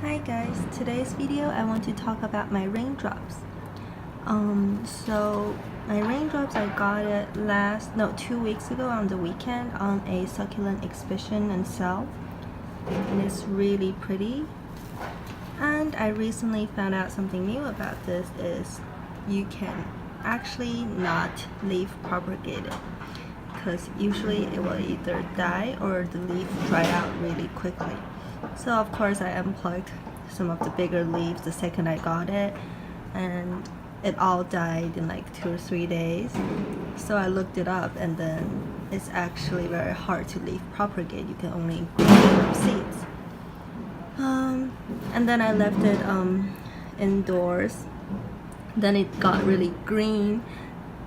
Hi guys, today's video I want to talk about my raindrops. So my raindrops, I got it 2 weeks ago on the weekend on a succulent exhibition and sale, and it's really pretty. And I recently found out something new about this is you can actually not leaf propagate it, because usually it will either die or the leaf dry out really quickly. So of course I unplugged some of the bigger leaves the second I got it, and it all died in like 2 or 3 days. So I looked it up, and then it's actually very hard to leaf propagate. You can only grow from seeds. And then I left it indoors. Then it got really green,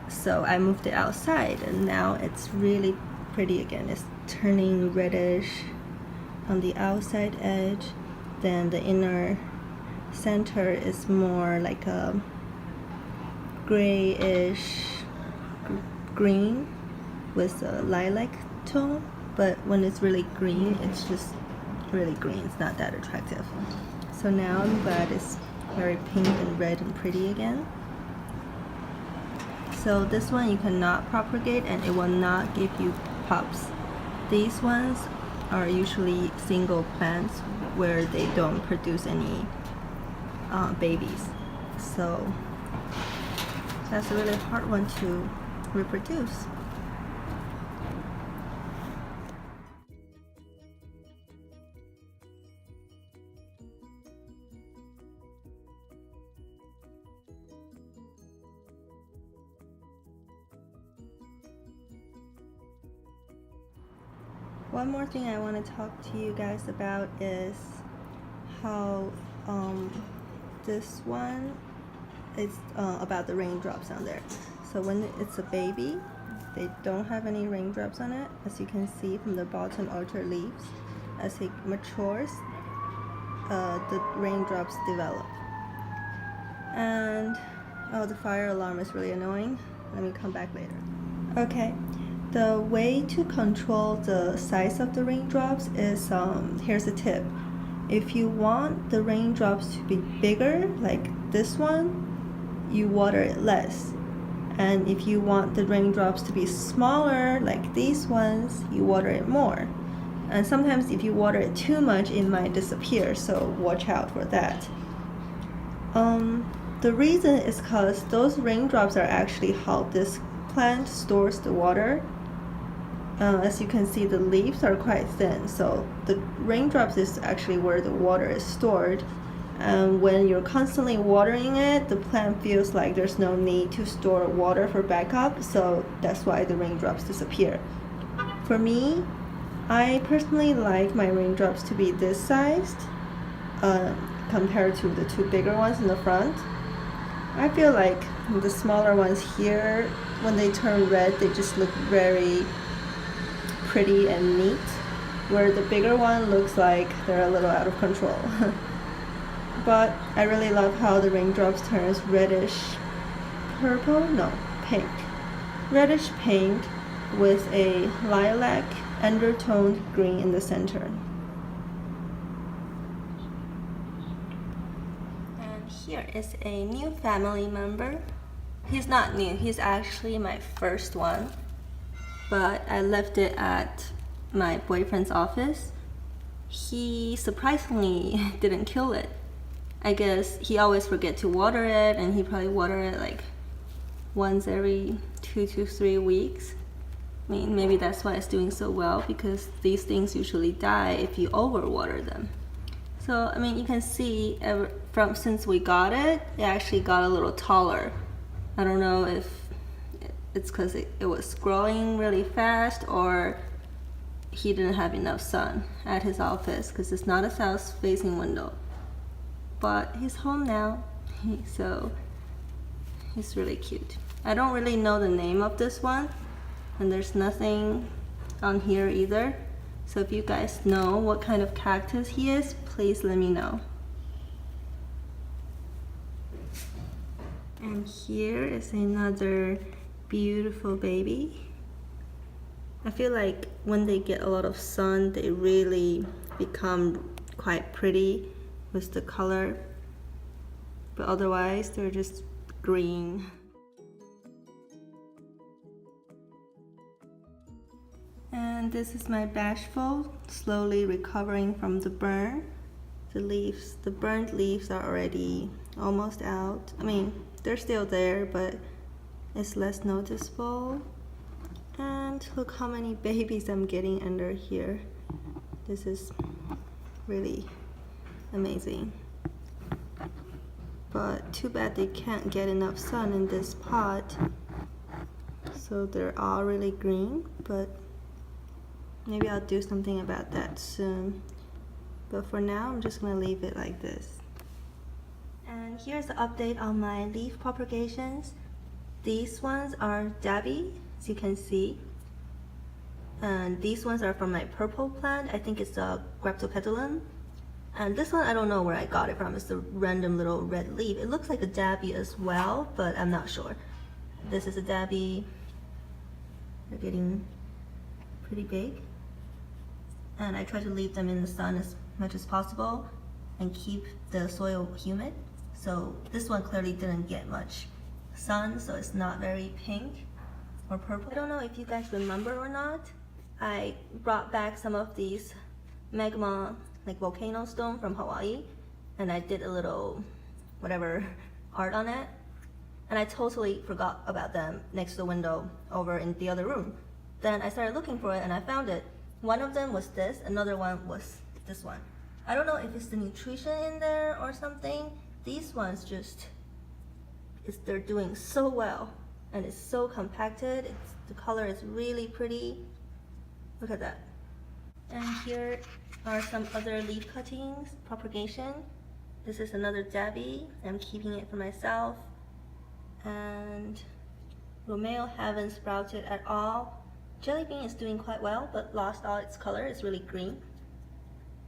so I moved it outside, and now it's really pretty again. It's turning reddish on the outside edge, then the inner center is more like a grayish green with a lilac tone, but when it's really green, it's just really green. It's not that attractive. So now I'm glad it's very pink and red and pretty again. So this one you cannot propagate, and it will not give you pups. These ones are usually single plants where they don't produce any babies. So that's a really hard one to reproduce. One more thing I want to talk to you guys about is how this one is about the raindrops on there. So when it's a baby, they don't have any raindrops on it, as you can see from the bottom outer leaves. As it matures, the raindrops develop. And the fire alarm is really annoying. Let me come back later. Okay. The way to control the size of the raindrops is, here's a tip. If you want the raindrops to be bigger, like this one, you water it less. And if you want the raindrops to be smaller, like these ones, you water it more. And sometimes if you water it too much, it might disappear, so watch out for that. The reason is because those raindrops are actually how this plant stores the water. As you can see, the leaves are quite thin, so the raindrops is actually where the water is stored. And when you're constantly watering it, the plant feels like there's no need to store water for backup, so that's why the raindrops disappear. For me, I personally like my raindrops to be this sized compared to the 2 bigger ones in the front. I feel like the smaller ones here, when they turn red, they just look very pretty and neat, where the bigger one looks like they're a little out of control. But I really love how the raindrops turns reddish purple, no, pink. Reddish pink with a lilac undertoned green in the center. And here is a new family member. He's not new, he's actually my first one, but I left it at my boyfriend's office. He surprisingly didn't kill it. I guess he always forget to water it, and he probably water it like once every 2 to 3 weeks. I mean, maybe that's why it's doing so well, because these things usually die if you overwater them. So I mean, you can see since we got it, it actually got a little taller. I don't know if it's because it was growing really fast, or he didn't have enough sun at his office, because it's not a south-facing window. But he's home now, so he's really cute. I don't really know the name of this one, and there's nothing on here either. So if you guys know what kind of cactus he is, please let me know. And here is another beautiful baby. I feel like when they get a lot of sun, they really become quite pretty with the color, but otherwise they're just green. And this is my bashful, slowly recovering from the burn. The burnt leaves are already almost out. I mean, they're still there, but it's less noticeable. And look how many babies I'm getting under here. This is really amazing. But too bad they can't get enough sun in this pot. So they're all really green, but maybe I'll do something about that soon. But for now, I'm just gonna leave it like this. And here's the update on my leaf propagations. These ones are dabby, as you can see. And these ones are from my purple plant. I think it's a Graptopetalum. And this one, I don't know where I got it from. It's a random little red leaf. It looks like a dabby as well, but I'm not sure. This is a dabby. They're getting pretty big. And I try to leave them in the sun as much as possible and keep the soil humid. So this one clearly didn't get much sun, so it's not very pink or purple. I don't know if you guys remember or not. I brought back some of these magma, like volcano stone from Hawaii, and I did a little whatever art on it. And I totally forgot about them next to the window over in the other room. Then I started looking for it and I found it. One of them was this, another one was this one. I don't know if it's the nutrition in there or something. These ones just, they're doing so well, and it's so compacted. The color is really pretty. Look at that. And here are some other leaf cuttings, propagation. This is another dabby. I'm keeping it for myself. And Romeo haven't sprouted at all. Jelly bean is doing quite well, but lost all its color. It's really green.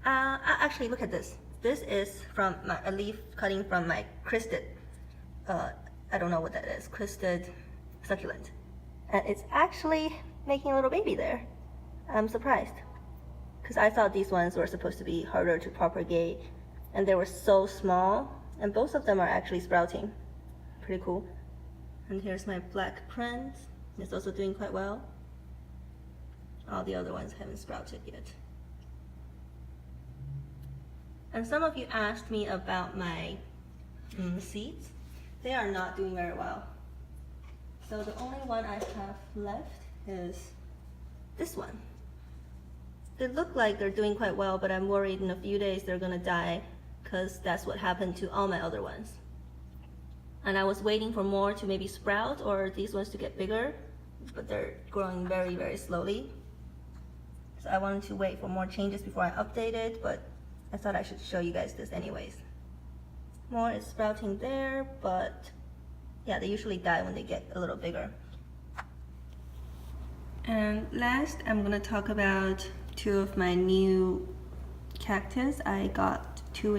Actually, look at this. This is from a leaf cutting from my cristed, I don't know what that is, cristed succulent. And it's actually making a little baby there. I'm surprised, because I thought these ones were supposed to be harder to propagate, and they were so small, and both of them are actually sprouting. Pretty cool. And here's my black prince. It's also doing quite well. All the other ones haven't sprouted yet. And some of you asked me about my seeds. They are not doing very well. So the only one I have left is this one. They look like they're doing quite well, but I'm worried in a few days they're gonna die, because that's what happened to all my other ones. And I was waiting for more to maybe sprout or these ones to get bigger, but they're growing very, very slowly. So I wanted to wait for more changes before I update it, but I thought I should show you guys this anyways. More is sprouting there, but yeah, they usually die when they get a little bigger. And last, I'm gonna talk about two of my new cactus I got two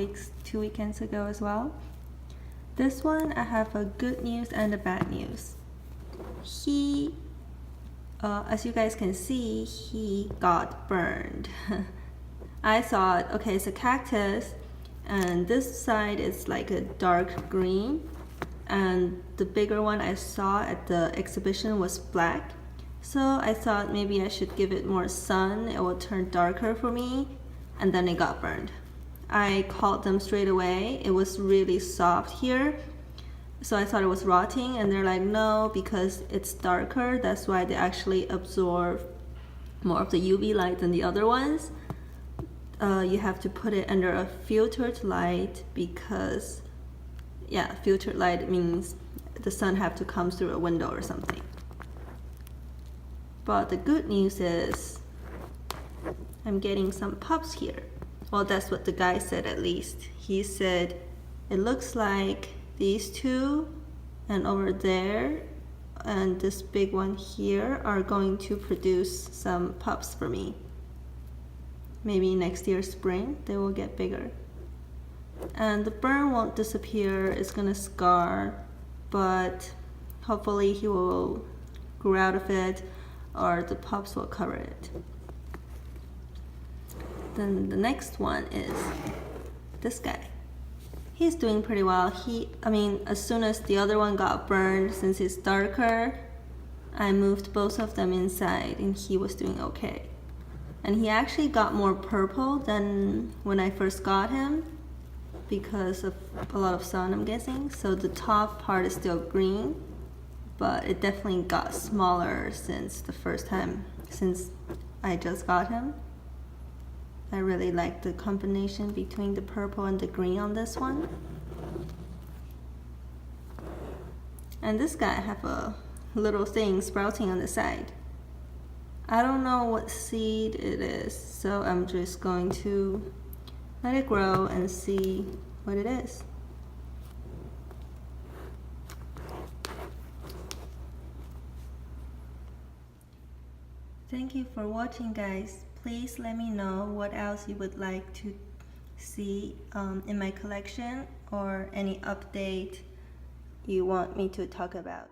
weekends ago as well. This one, I have a good news and a bad news. As you guys can see, he got burned. I thought, okay, it's a cactus, and this side is like a dark green, and the bigger one I saw at the exhibition was black. So I thought maybe I should give it more sun, it will turn darker for me, and then it got burned. I called them straight away. It was really soft here, so I thought it was rotting, and they're like, no, because it's darker, that's why they actually absorb more of the UV light than the other ones. You have to put it under a filtered light, because yeah, filtered light means the sun have to come through a window or something. But the good news is I'm getting some pups here. Well, that's what the guy said at least. He said it looks like these two and over there and this big one here are going to produce some pups for me. Maybe next year spring they will get bigger. And the burn won't disappear, it's gonna scar, but hopefully he will grow out of it or the pups will cover it. Then the next one is this guy. He's doing pretty well. As soon as the other one got burned, since it's darker, I moved both of them inside and he was doing okay. And he actually got more purple than when I first got him because of a lot of sun, I'm guessing. So the top part is still green, but it definitely got smaller since the first time, since I just got him. I really like the combination between the purple and the green on this one. And this guy have a little thing sprouting on the side. I don't know what seed it is, so I'm just going to let it grow and see what it is. Thank you for watching, guys. Please let me know what else you would like to see in my collection or any update you want me to talk about.